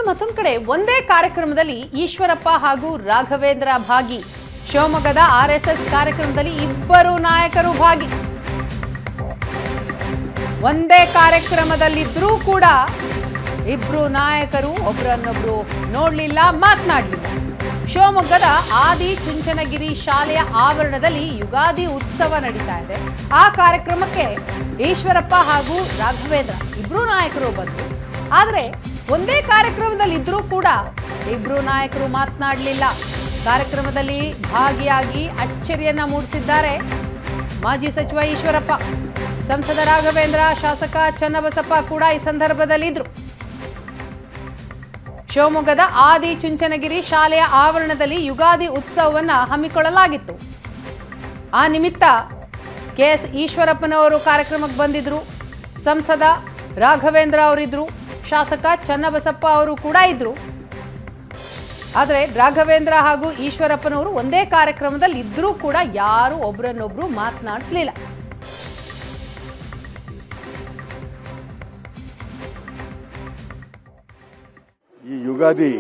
ಮತ್ತೊಂದು ಕಡೆ ಒಂದೇ ಕಾರ್ಯಕ್ರಮದಲ್ಲಿ ಈಶ್ವರಪ್ಪ ಹಾಗೂ ರಾಘವೇಂದ್ರ ಭಾಗಿ. ಶಿವಮೊಗ್ಗದ RSS ಕಾರ್ಯಕ್ರಮದಲ್ಲಿ ಇಬ್ಬರು ನಾಯಕರು ಭಾಗಿ. ಒಂದೇ ಕಾರ್ಯಕ್ರಮದಲ್ಲಿದ್ರೂ ಕೂಡ ಇಬ್ರು ನಾಯಕರು ಒಬ್ಬರನ್ನೊಬ್ರು ನೋಡ್ಲಿಲ್ಲ, ಮಾತನಾಡಲಿಲ್ಲ. ಶಿವಮೊಗ್ಗದ ಆದಿ ಚುಂಚನಗಿರಿ ಶಾಲೆಯ ಆವರಣದಲ್ಲಿ ಯುಗಾದಿ ಉತ್ಸವ ನಡೀತಾ ಇದೆ. ಆ ಕಾರ್ಯಕ್ರಮಕ್ಕೆ ಈಶ್ವರಪ್ಪ ಹಾಗೂ ರಾಘವೇಂದ್ರ ಇಬ್ರು ನಾಯಕರು ಬಂದರು. ಆದರೆ ಒಂದೇ ಕಾರ್ಯಕ್ರಮದಲ್ಲಿ ಇದ್ರೂ ಕೂಡ ಇಬ್ರು ನಾಯಕರು ಮಾತನಾಡಲಿಲ್ಲ. ಕಾರ್ಯಕ್ರಮದಲ್ಲಿ ಭಾಗಿಯಾಗಿ ಅಚ್ಚರಿಯನ್ನ ಮೂಡಿಸಿದ್ದಾರೆ ಮಾಜಿ ಸಚಿವ ಈಶ್ವರಪ್ಪ. ಸಂಸದ ರಾಘವೇಂದ್ರ, ಶಾಸಕ ಚನ್ನಬಸಪ್ಪ ಕೂಡ ಈ ಸಂದರ್ಭದಲ್ಲಿ ಇದ್ರು. ಶಿವಮೊಗ್ಗದ ಆದಿ ಚುಂಚನಗಿರಿ ಶಾಲೆಯ ಆವರಣದಲ್ಲಿ ಯುಗಾದಿ ಉತ್ಸವವನ್ನು ಹಮ್ಮಿಕೊಳ್ಳಲಾಗಿತ್ತು. ಆ ನಿಮಿತ್ತ KS ಈಶ್ವರಪ್ಪನವರು ಕಾರ್ಯಕ್ರಮಕ್ಕೆ ಬಂದಿದ್ರು. ಸಂಸದ ರಾಘವೇಂದ್ರ ಅವರಿದ್ರು, ಶಾಸಕ ಚನ್ನಬಸಪ್ಪ ಅವರು ಕೂಡ ಇದ್ರು. ಆದರೆ ರಾಘವೇಂದ್ರ ಹಾಗೂ ಈಶ್ವರಪ್ಪನವರು ಒಂದೇ ಕಾರ್ಯಕ್ರಮದಲ್ಲಿ ಇದ್ರೂ ಕೂಡ ಯಾರು ಒಬ್ಬರನ್ನೊಬ್ರು ಮಾತನಾಡಿಸಲಿಲ್ಲ. ಈ ಯುಗಾದಿ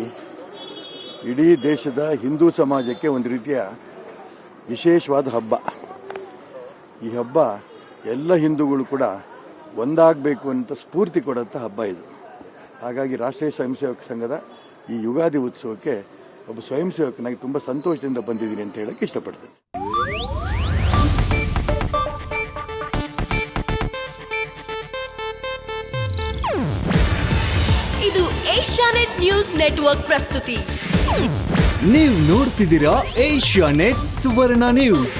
ಇಡೀ ದೇಶದ ಹಿಂದೂ ಸಮಾಜಕ್ಕೆ ಒಂದು ರೀತಿಯ ವಿಶೇಷವಾದ ಹಬ್ಬ. ಈ ಹಬ್ಬ ಎಲ್ಲ ಹಿಂದೂಗಳು ಕೂಡ ಒಂದಾಗಬೇಕು ಅಂತ ಸ್ಫೂರ್ತಿ ಕೊಡಂಥ ಹಬ್ಬ ಇದು. ಹಾಗಾಗಿ ರಾಷ್ಟ್ರೀಯ ಸ್ವಯಂ ಸೇವಕ ಸಂಘದ ಈ ಯುಗಾದಿ ಉತ್ಸವಕ್ಕೆ ಒಬ್ಬ ಸ್ವಯಂ ಸೇವಕನಾಗಿ ತುಂಬ ಸಂತೋಷದಿಂದ ಬಂದಿದ್ದೀನಿ ಅಂತ ಹೇಳಕ್ಕೆ ಇಷ್ಟಪಡ್ತೇನೆ. ಇದು ಏಷ್ಯಾನೆಟ್ ನ್ಯೂಸ್ ನೆಟ್ವರ್ಕ್ ಪ್ರಸ್ತುತಿ. ನೀವು ನೋಡ್ತಿದ್ದೀರಾ ಏಷ್ಯಾನೆಟ್ ಸುವರ್ಣ ನ್ಯೂಸ್.